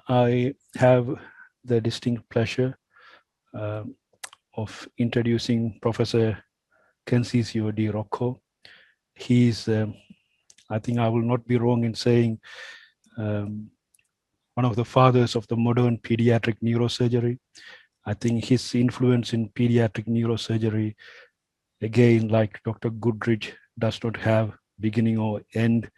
I have the distinct pleasure of introducing Professor Prof Di Rocco. He's, I think I will not be wrong in saying, one of the fathers of the modern pediatric neurosurgery. I think his influence in pediatric neurosurgery, again, like Dr. Goodrich, does not have beginning or end.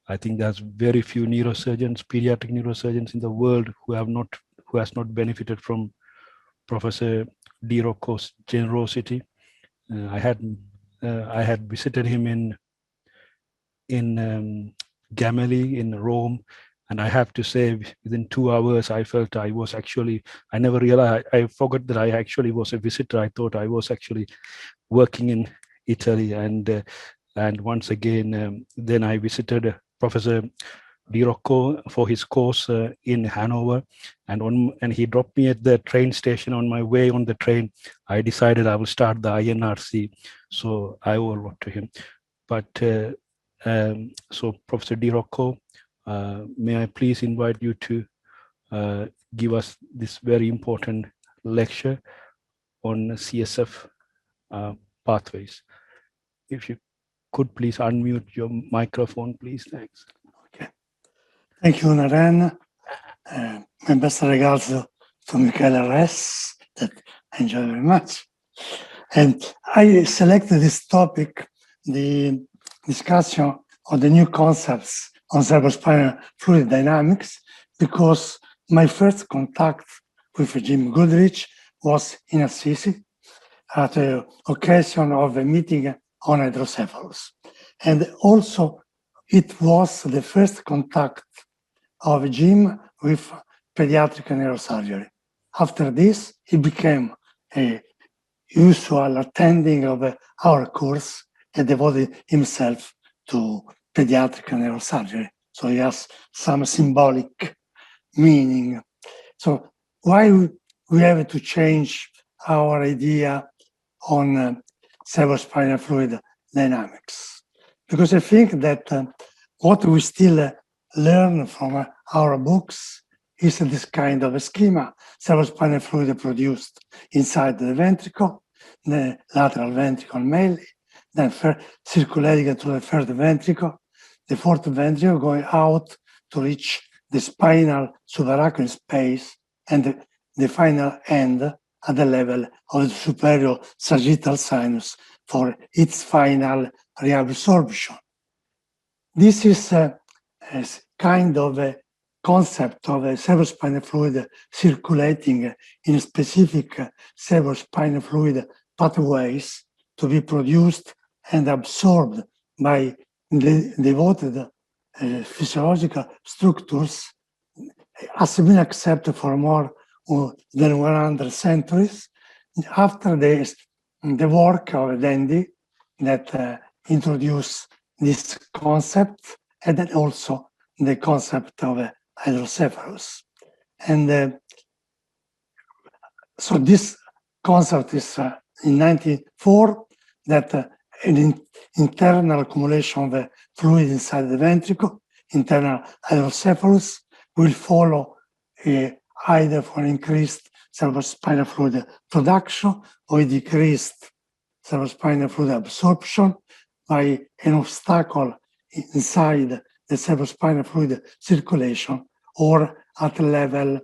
I think there's very few neurosurgeons, pediatric neurosurgeons in the world who has not benefited from Professor Di Rocco's generosity. I had visited him in Gamelli in Rome, and I have to say, within 2 hours, I felt I was actually, I never realized, I forgot that I actually was a visitor. I thought I was actually working in Italy. And once again, then I visited Professor Di Rocco for his course in Hanover, and he dropped me at the train station. On my way on the train, I decided I will start the INRC. So I owe a lot to him. But so Professor Di Rocco, may I please invite you to give us this very important lecture on CSF pathways. If you could please unmute your microphone, please. Thanks. Okay. Thank you, Naren. My best regards to Michael Ress, that I enjoy very much. And I selected this topic, the discussion of the new concepts on cerebrospinal fluid dynamics, because my first contact with Jim Goodrich was in Assisi at the occasion of a meeting on hydrocephalus. And also it was the first contact of Jim with pediatric neurosurgery. After this, he became a usual attending of our course and devoted himself to pediatric neurosurgery. So he has some symbolic meaning. So why we have to change our idea on cerebrospinal fluid dynamics? Because I think that what we still learn from our books is this kind of a schema. Cerebrospinal fluid produced inside the ventricle, the lateral ventricle mainly, then circulating to the third ventricle, the fourth ventricle going out to reach the spinal subarachnoid space, and the final end at the level of the superior sagittal sinus for its final reabsorption. This is a kind of a concept of a cerebrospinal fluid circulating in specific cerebrospinal fluid pathways to be produced and absorbed by the devoted physiological structures has been accepted for more than 100 centuries after the work of Dandy that introduced this concept, and then also the concept of hydrocephalus. And so this concept is in 1904 that an internal accumulation of fluid inside the ventricle, internal hydrocephalus, will follow either for increased cerebrospinal fluid production or decreased cerebrospinal fluid absorption by an obstacle inside the cerebrospinal fluid circulation or at the level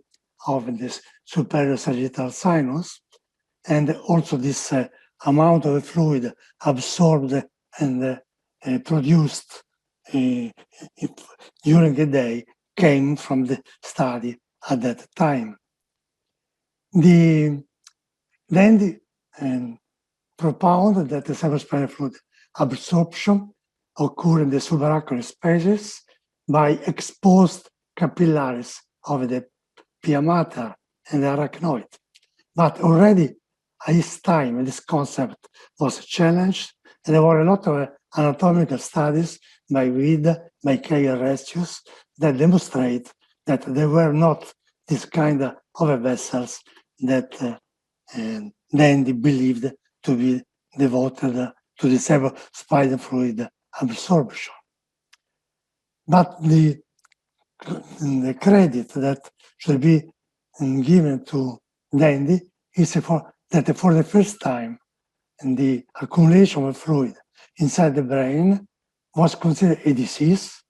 of the superior sagittal sinus. And also this amount of fluid absorbed and produced during the day came from the study at that time. Then propounded that the cerebrospinal fluid absorption occur in the subarachnoid spaces by exposed capillaries of the pia mater and the arachnoid. But already at this time, this concept was challenged, and there were a lot of anatomical studies by Reed, by K. Restius, that demonstrate that there were not this kind of vessels that Dandy believed to be devoted to the cerebrospinal fluid absorption. But the credit that should be given to dandy is that for the first time, the accumulation of fluid inside the brain was considered a disease,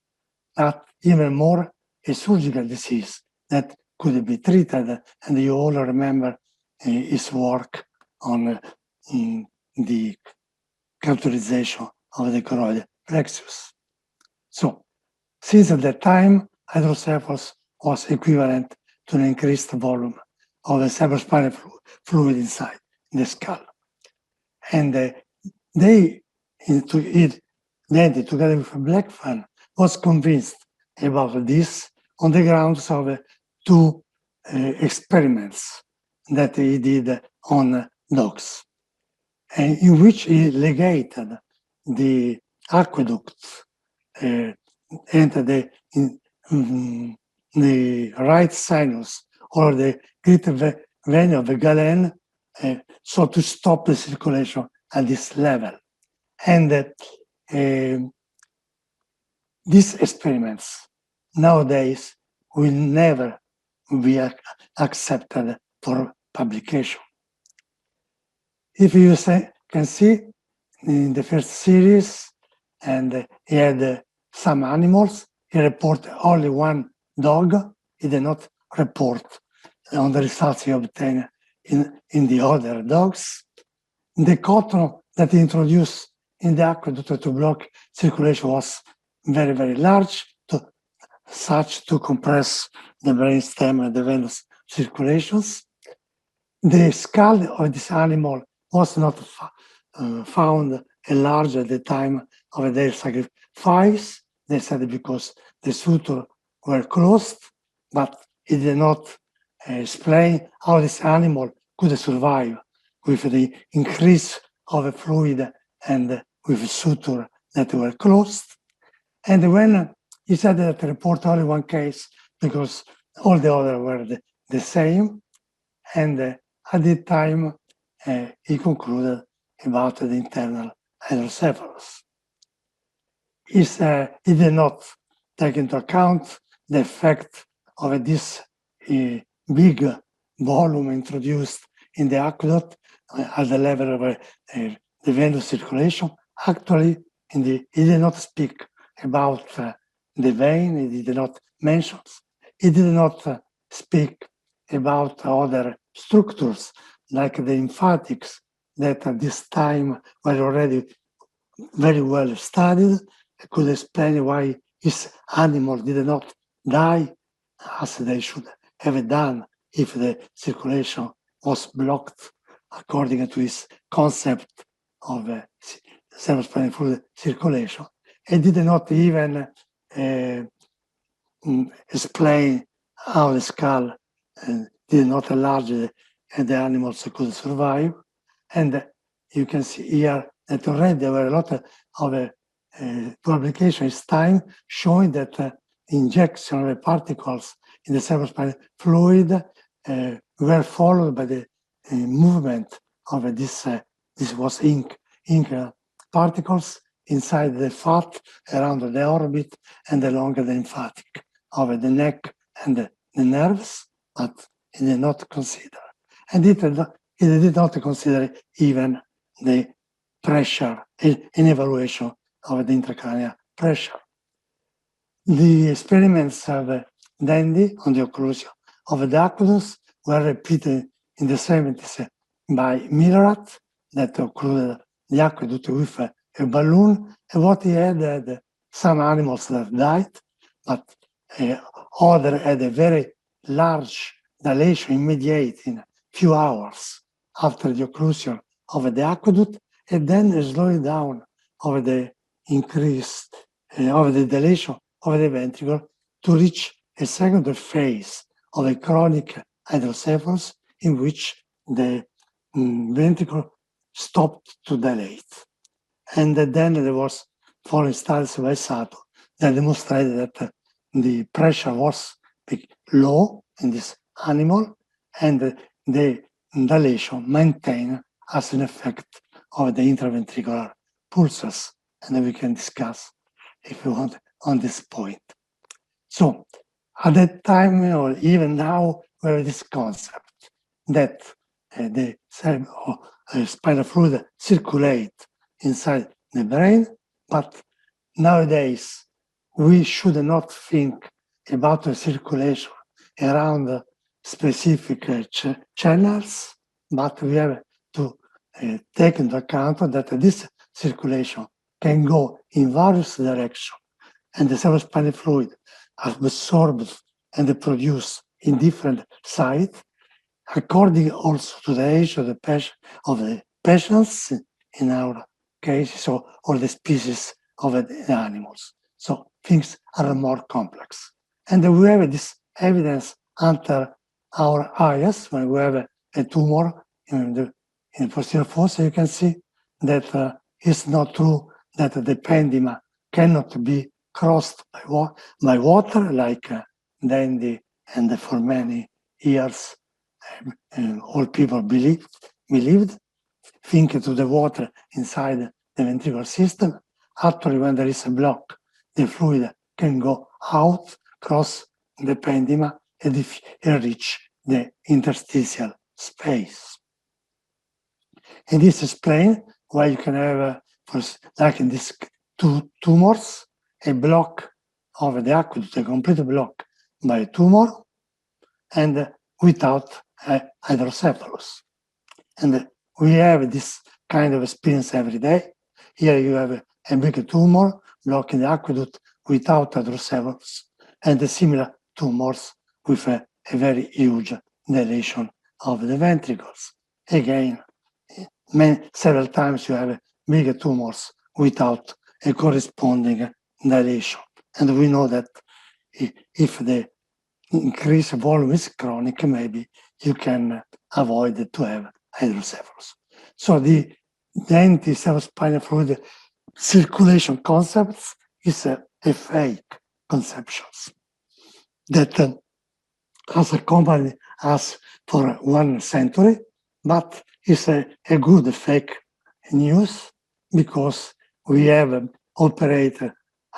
but even more a surgical disease that could be treated. And you all remember his work on the cauterization of the choroidal plexus. So, since at that time, hydrocephalus was equivalent to an increased volume of the cerebrospinal fluid inside the skull. And they, together with Blackfan, was convinced about this on the grounds of two experiments that he did on dogs, and in which he ligated the aqueducts and the right sinus or the greater vein of the Galen, so to stop the circulation at this level. And these experiments nowadays will never be accepted for publication. If you can see in the first series, and he had some animals, he reported only one dog. He did not report on the results he obtained in the other dogs. The cotton that he introduced in the aqueduct to block circulation was very, very large, such to compress the brainstem and the venous circulations. The skull of this animal was not found enlarged at the time of their sacrifice. They said because the suture were closed, but it did not explain how this animal could survive with the increase of the fluid and with suture that were closed. And when he said that he reported only one case because all the others were the same, and at the time he concluded about the internal hydrocephalus. He did not take into account the effect of this big volume introduced in the aqueduct at the level of the venous circulation. Actually, he did not speak about the vein, he did not mention, he did not speak about other structures like the lymphatics that at this time were already very well studied. I could explain why his animal did not die as they should have done if the circulation was blocked according to his concept of cerebrospinal fluid circulation. He did not even explain how the skull did not enlarge and the animals could survive. And you can see here that already there were a lot of publications time showing that injection of the particles in the cerebrospinal fluid were followed by the movement of this was ink particles inside the fat around the orbit and along the lymphatic of the neck and the nerves, but he did not consider. And he did not consider even the pressure in evaluation of the intracranial pressure. The experiments of Dandy on the occlusion of the aqueducts were repeated in the 70s by Millerat, that occluded the aqueduct with a balloon. And what he had some animals that died, but other had a very large dilation immediate in a few hours after the occlusion of the aqueduct, and then a slowing down of the increase of the dilation of the ventricle to reach a second phase of a chronic hydrocephalus in which the ventricle stopped to dilate. And then there was following studies by Sato that demonstrated that the pressure was low in this animal and the dilation maintained as an effect of the intraventricular pulses. And then we can discuss, if you want, on this point. So At that time, or even now, we have this concept that the spinal fluid circulate inside the brain, but nowadays we should not think about the circulation around specific channels, but we have to take into account that this circulation can go in various directions, and the cerebrospinal fluid absorbed and produced in different sites, according also to the age of the patients in our case, or the species of the animals. So things are more complex. And we have this evidence under our eyes when we have a tumor in the posterior fossa. You can see that it's not true that the parenchyma cannot be crossed by water, like Dandy and for many years all people believed. Think to the water inside the ventricular system. Actually, when there is a block, the fluid can go out, cross the parenchyma, and reach the interstitial space. And this explains why you can have, like in these two tumors, a block of the aqueduct, a complete block by a tumor, and without hydrocephalus. And we have this kind of experience every day. Here you have a big tumor blocking the aqueduct without hydrocephalus, and the similar tumors with a very huge dilation of the ventricles. Again, several times you have bigger tumors without a corresponding dilation. And we know that if the increased volume is chronic, maybe you can avoid to have hydrocephalus. So the cerebrospinal fluid circulation concepts is a fake conceptions that has accompanied us for 1 century, but it's a good fake news because we have operated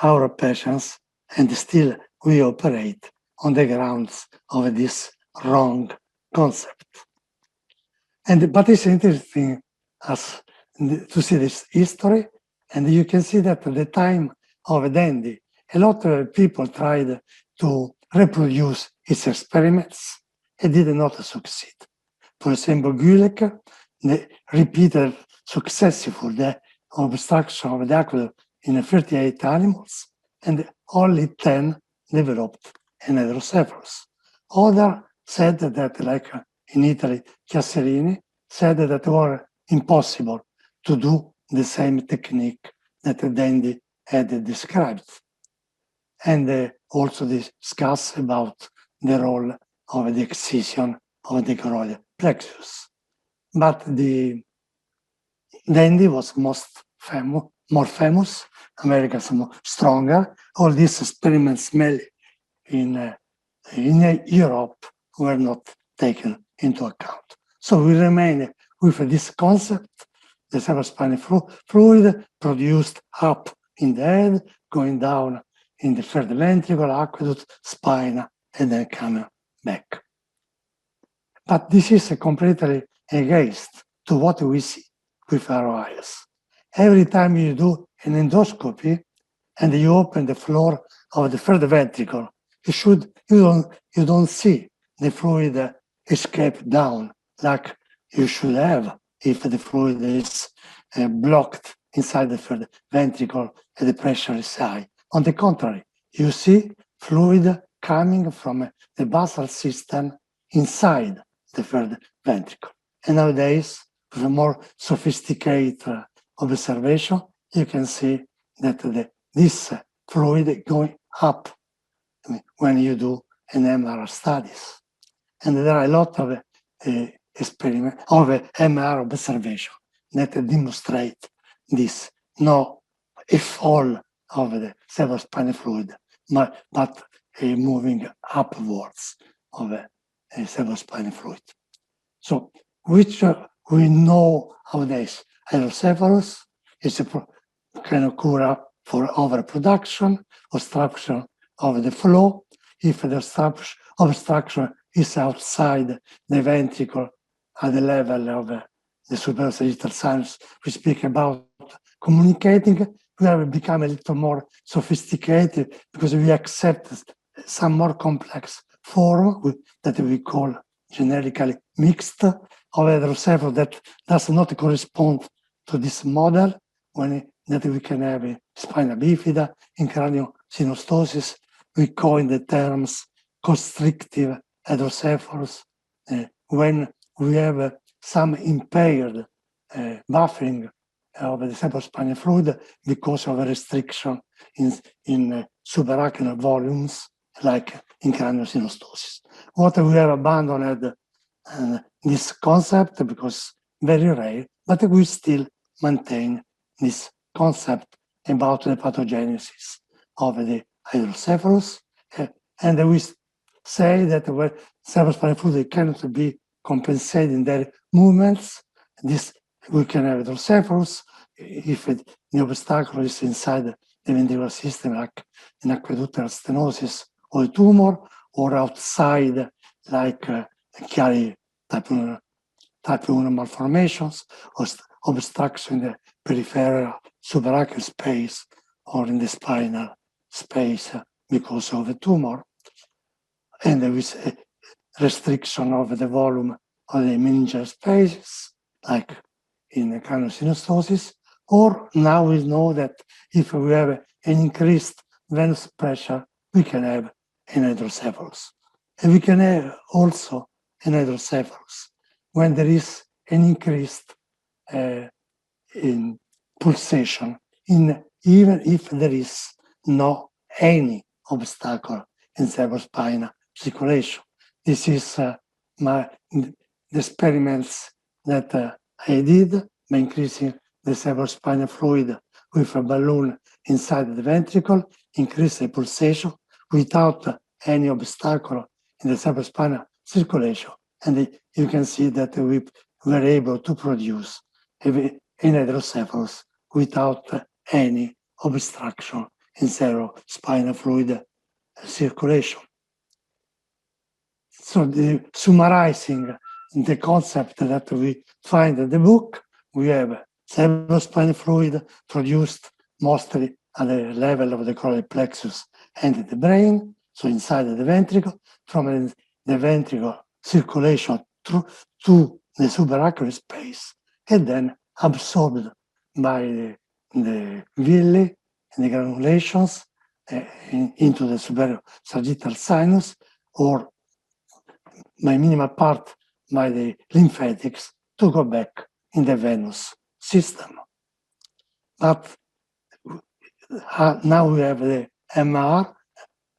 our patients and still we operate on the grounds of this wrong concept. But it's interesting as to see this history, and you can see that at the time of Dandy, a lot of people tried to reproduce his experiments and did not succeed. For example, Goodrich repeated successfully the obstruction of the aqueduct in 38 animals, and only 10 developed an hydrocephalus. Others said that, like in Italy, Chiaserini said that it was impossible to do the same technique that Dandy had described. And also discuss about the role of the excision of the choroidal plexus. But the Dandy was more famous, Americans more stronger. All these experiments made in Europe were not taken into account. So we remain with this concept, the cerebrospinal fluid produced up in the head, going down in the third ventricle, aqueduct, spina, and then coming back. But this is completely against to what we see with our eyes. Every time you do an endoscopy and you open the floor of the third ventricle, you don't see the fluid escape down like you should have if the fluid is blocked inside the third ventricle and the pressure is high. On the contrary, you see fluid coming from the basal system inside the third ventricle. And nowadays, with a more sophisticated observation, you can see that this fluid going up when you do an MR studies. And there are a lot of experiments of MR observation that demonstrate this. No, if all of the cerebrospinal fluid, but moving upwards of the cerebrospinal fluid. So, which we know nowadays, hydrocephalus can occur for overproduction, obstruction of the flow. if the obstruction is outside the ventricle at the level of the superior sagittal sinus. We speak about communicating. We have become a little more sophisticated because we accept some more complex form that we call generically mixed of hydrocephalus that does not correspond to this model that we can have in spina bifida, in craniosynostosis. We coin the terms constrictive hydrocephalus when we have some impaired buffering of the cerebrospinal fluid because of a restriction in subarachnoid volumes, like in craniosynostosis. What we have abandoned this concept because very rare, but we still maintain this concept about the pathogenesis of the hydrocephalus, and we say that when cerebrospinal fluid cannot be compensated in their movements, this we can have hydrocephalus if the obstacle is inside the ventricular system, like in aqueductal stenosis or a tumor, or outside, like Chiari type 1 malformations, or obstruction in the peripheral subarachnoid space or in the spinal space because of a tumor, and there is a restriction of the volume of the meningeal spaces, like in the craniosynostosis. Or now we know that if we have an increased venous pressure, we can have an hydrocephalus. And we can have also an hydrocephalus when there is an increased in pulsation, even if there is no any obstacle in cerebrospinal circulation. This is the experiments that I did by increasing the cerebrospinal fluid with a balloon inside the ventricle, increase the pulsation without any obstacle in the cerebrospinal circulation. And you can see that we were able to produce an hydrocephalus without any obstruction in cerebrospinal fluid circulation. So summarizing the concept that we find in the book, we have cerebrospinal fluid produced mostly at the level of the coronary plexus and the brain, so inside the ventricle, from the ventricle circulation to the subarachnoid space, and then absorbed by the villi and the granulations into the superior sagittal sinus, or by minimal part by the lymphatics to go back in the venous system. But now we have the MR,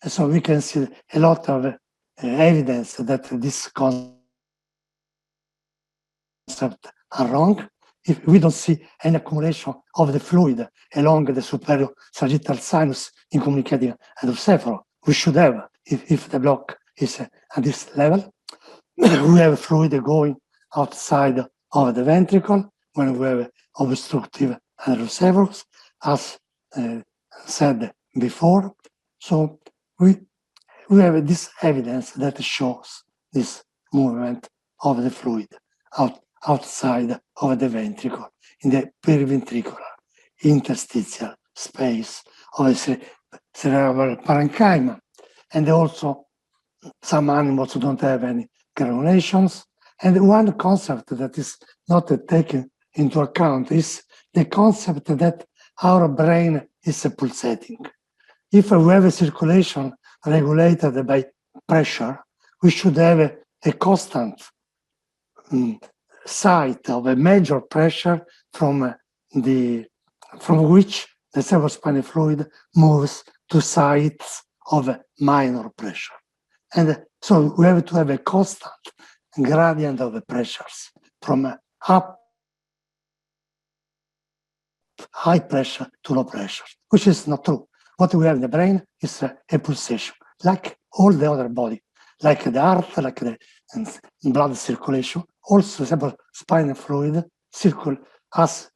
so we can see a lot of evidence that this concept are wrong. If we don't see any accumulation of the fluid along the superior sagittal sinus in communicating hydrocephalus, we should have, if the block is at this level, we have fluid going outside of the ventricle when we have obstructive hydrocephalus, as said before. So we have this evidence that shows this movement of the fluid outside of the ventricle in the periventricular interstitial space of the cerebral parenchyma. And also some animals don't have any granulations. And one concept that is not taken into account is the concept that our brain is pulsating. If we have a circulation regulated by pressure, we should have a constant site of a major pressure from which the cerebrospinal fluid moves to sites of minor pressure. And so we have to have a constant gradient of the pressures from up high pressure to low pressure, which is not true. What we have in the brain is a pulsation, like all the other body, like the heart, like the blood circulation. Also, the spinal fluid has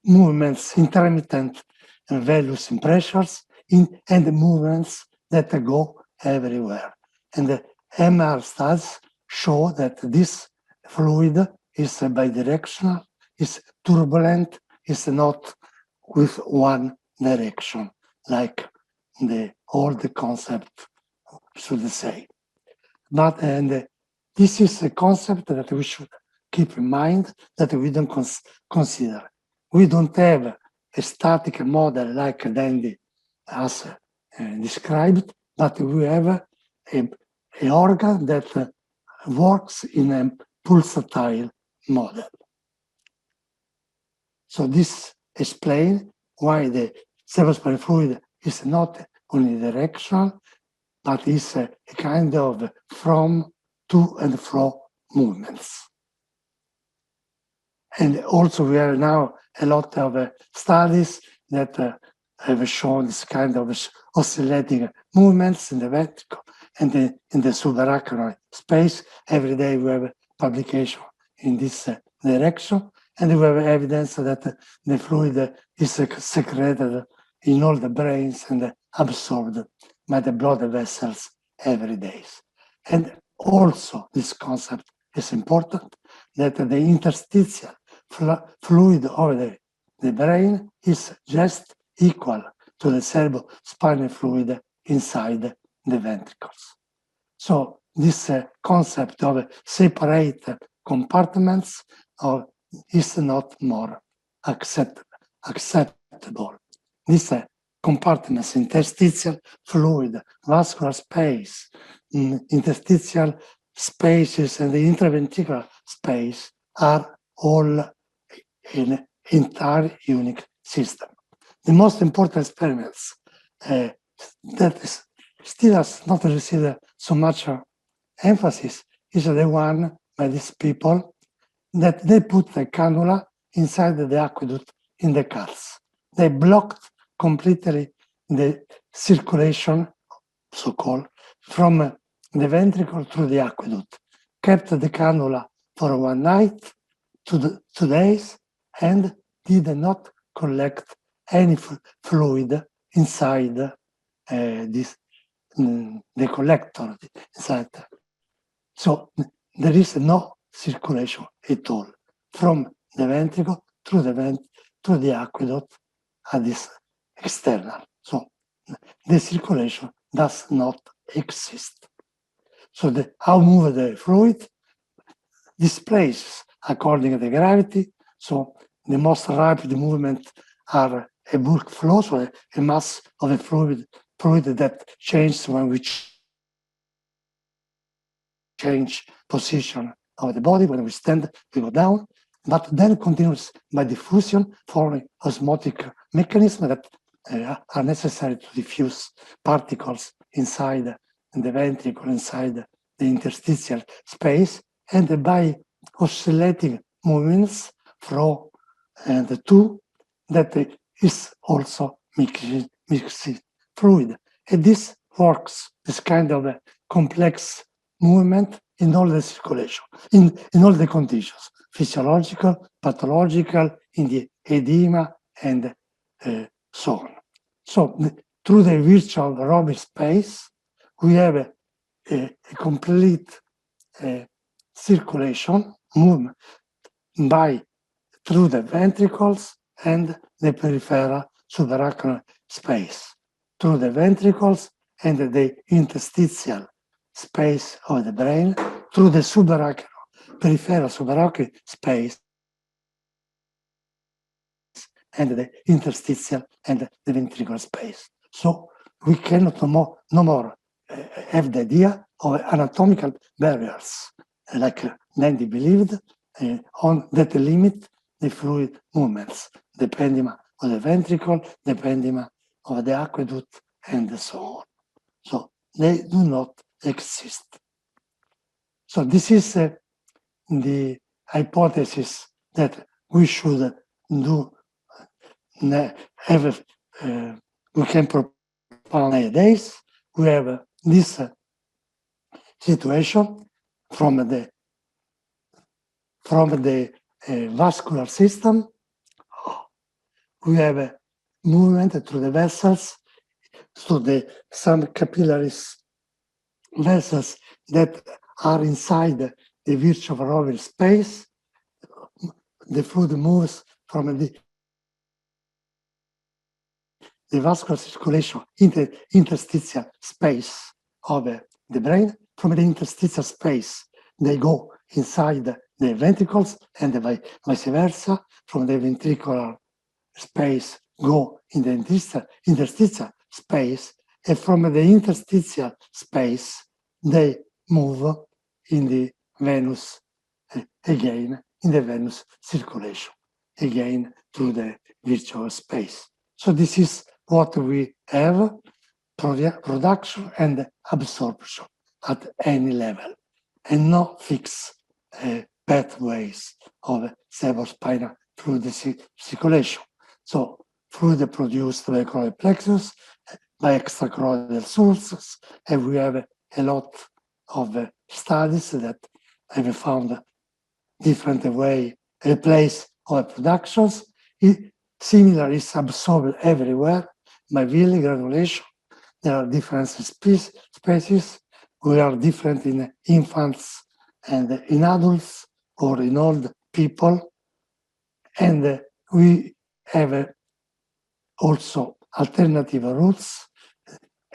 movements, intermittent values in pressures, and movements that go everywhere. And the MR studies show that this fluid is bidirectional, is turbulent, is not with one direction, like the old concept should say. But this is a concept that we should keep in mind, that we don't consider. We don't have a static model like Dandy has described, but we have an organ that works in a pulsatile model. So this explains why the cerebrospinal fluid is not unidirectional, but is a kind of from, to, and fro movements. And also we have now a lot of studies that have shown this kind of oscillating movements in the ventricle and in the subarachnoid space. Every day we have publication in this direction, and we have evidence that the fluid is secreted in all the brains and absorbed by the blood vessels every day. And also this concept is important, that the interstitial fluid of the brain is just equal to the cerebrospinal fluid inside the ventricles. So this concept of separate compartments is not more acceptable. This compartments, interstitial fluid, vascular space, interstitial spaces, and the intraventricular space are all in entire unique system. The most important experiments that still has not received so much emphasis is the one by these people that they put the cannula inside the aqueduct in the cars. They blocked completely the circulation, so-called, from the ventricle through the aqueduct, kept the cannula for one night, 2 days, and did not collect any fluid inside the collector inside. So there is no circulation at all from the ventricle through the aqueduct at this external. So the circulation does not exist. So how move the fluid displaces according to the gravity. So the most rapid movement are a bulk flow, so a mass of a fluid that changes when we change position of the body. When we stand, we go down, but then continues by diffusion, forming osmotic mechanisms that are necessary to diffuse particles inside the ventricle, inside the interstitial space, and by oscillating movements from and to, that is also mixing fluid. And this works, this kind of a complex movement in all the circulation, in all the conditions, physiological, pathological, in the edema, and so on. So through the virtual aerobic space, we have a complete circulation movement through the ventricles and the peripheral subarachnoid space, through the ventricles and the interstitial space of the brain, through the peripheral subarachnoid space, and the interstitial and the ventricular space. So we cannot no more have the idea of anatomical barriers, like Dandy believed, on that limit the fluid movements, depending on the ventricle, depending on the aqueduct, and so on. So they do not exist. So this is the hypothesis that we should do, we can propose nowadays. We have this situation from the vascular system. We have a movement through the vessels, through some capillaries vessels that are inside the virtual ovary space. The fluid moves from the vascular circulation in the interstitial space of the brain. From the interstitial space, they go inside the ventricles and vice versa. From the ventricular space, go in the interstitial space, and from the interstitial space, they move in the venous, again, in the venous circulation, again, through the virtual space. So this is what we have, production and absorption at any level, and no fixed pathways of cerebrospinal fluid circulation. So fluid produced by choroid plexus, by extrachoroidal sources, and we have a lot of studies that have found different way, a place of productions. Similar is absorbed everywhere by villi granulation. There are different species. We are different in infants and in adults or in old people. And we have also alternative routes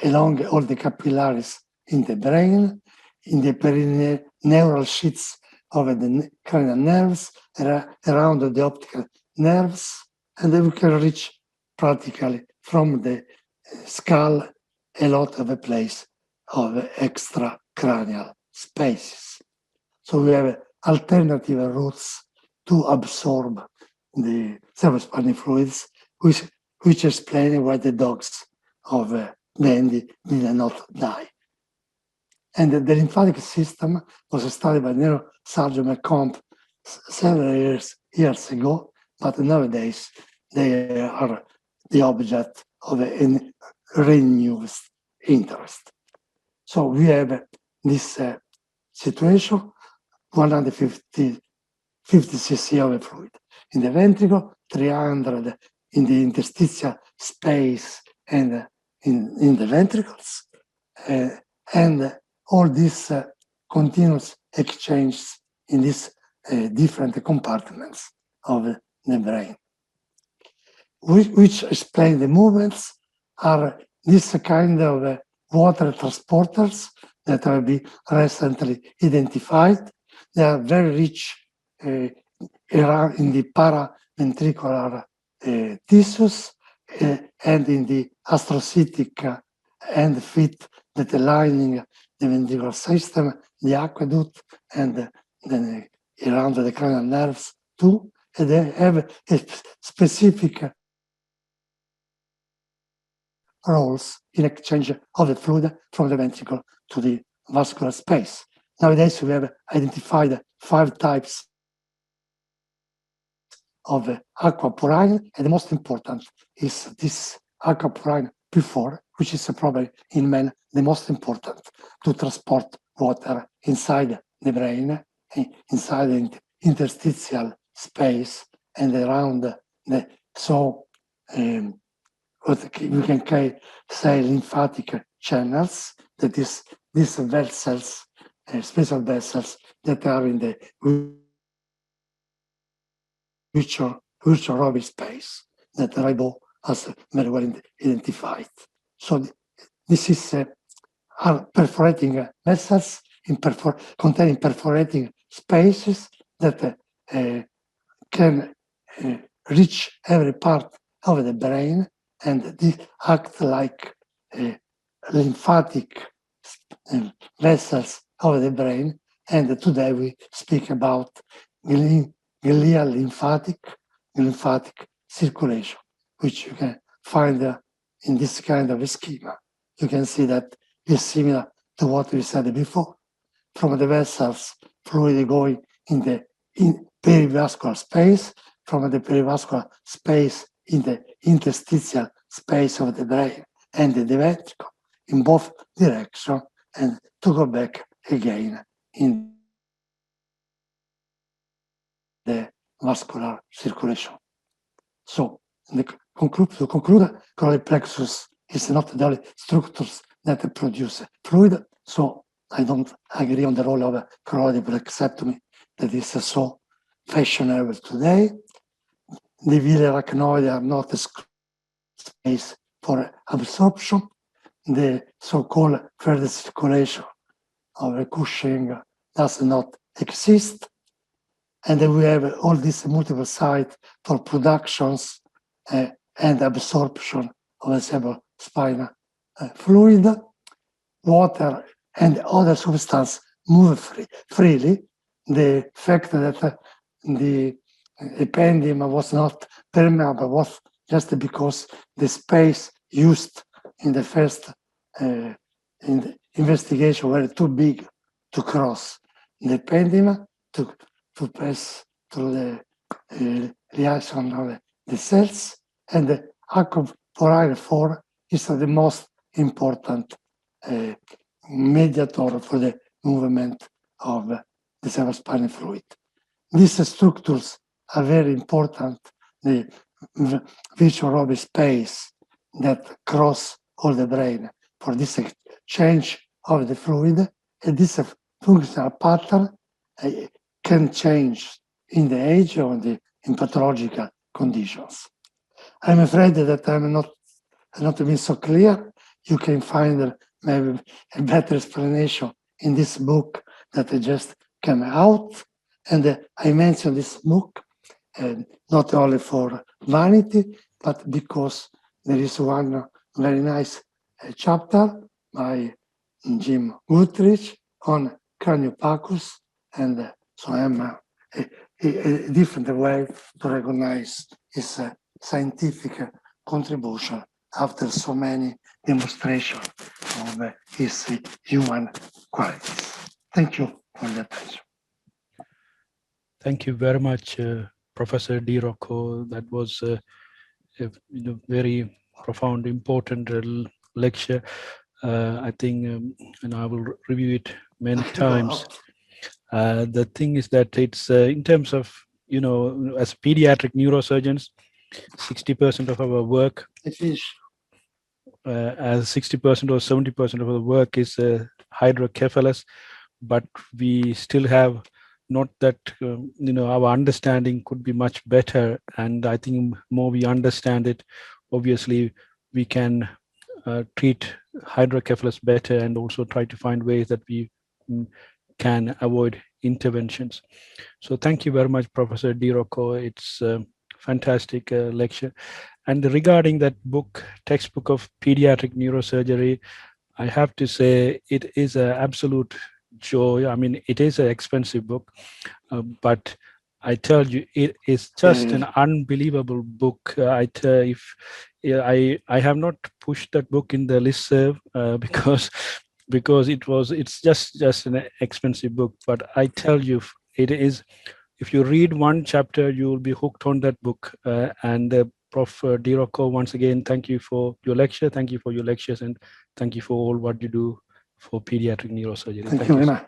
along all the capillaries in the brain, in the perineural sheets of the cranial nerves, around the optical nerves, and then we can reach practically from the skull a lot of a place of extracranial spaces. So we have alternative routes to absorb the cerebrospinal fluids, which explain why the dogs of Dandy did not die. And the lymphatic system was studied by neurosurgeon McComb several years ago, but nowadays they are the object of a renewed interest. So we have this situation, 150 cc of fluid in the ventricle, 300 in the interstitial space and in the ventricles, and all these continuous exchanges in these different compartments of the brain. Which explain the movements are this kind of water transporters that have been recently identified. They are very rich around in the paraventricular tissues and in the astrocytic and fit that lining the ventricular system, the aqueduct, and then around the cranial nerves too. And they have a specific roles in exchange of the fluid from the ventricle to the vascular space. Nowadays, we have identified 5 types of aquaporins, and the most important is this aquaporin P4, which is probably in men the most important to transport water inside the brain, inside the interstitial space, and around the what we can say lymphatic channels, that is these vessels, special vessels that are in the virtual ovary space that Raibo has very well identified. So this is are perforating vessels containing perforating spaces that can reach every part of the brain, and they act like lymphatic vessels of the brain. And today we speak about glial lymphatic circulation, which you can find in this kind of a schema. You can see that is similar to what we said before. From the vessels, fluid going in the perivascular space, from the perivascular space in the interstitial space of the brain and the ventricle in both directions, and to go back again in the vascular circulation. So to conclude, choroid plexus is not the only structures that produce fluid. So I don't agree on the role of a choroidal plexectomy that is so fashionable today. The villi arachnoid are not a space for absorption. The so-called further circulation of the Cushing does not exist. And then we have all these multiple sites for productions and absorption of the cerebrospinal fluid. Water and other substances move freely. The fact that the ependyma was not permeable was just because the space used in the first in the investigation were too big to cross the ependyma to pass through the reaction of the cells, and the Aquaporins 4 is the most important mediator for the movement of the cerebrospinal fluid. These structures are very important, the visual of space that cross all the brain for this exchange of the fluid, and this functional pattern can change in the age or in pathological conditions. I'm afraid that I'm not being so clear. You can find maybe a better explanation in this book that just came out. And I mentioned this book not only for vanity, but because there is one very nice chapter by Jim Goodrich on craniopacus, and so I'm a different way to recognize his scientific contribution after so many demonstrations of his human qualities. Thank you for the attention. Thank you very much, Professor Di Rocco. That was a very profound, important lecture. I think, and I will review it many times. The thing is that it's in terms of, as pediatric neurosurgeons, 60% of our work, as 60% or 70% of our work is hydrocephalus, but we still have not that, our understanding could be much better. And I think more we understand it, obviously we can treat hydrocephalus better and also try to find ways that we can avoid interventions. So thank you very much, Professor Di Rocco. It's a fantastic lecture. And regarding that book, textbook of pediatric neurosurgery, I have to say it is an absolute joy. I mean, it is an expensive book, but I tell you, it is just an unbelievable book. I have not pushed that book in the listserv because it's just an expensive book. But I tell you, it is. If you read one chapter, you will be hooked on that book. And Prof Di Rocco, once again, thank you for your lecture. Thank you for your lectures, and thank you for all what you do for pediatric neurosurgery. Thank you very much.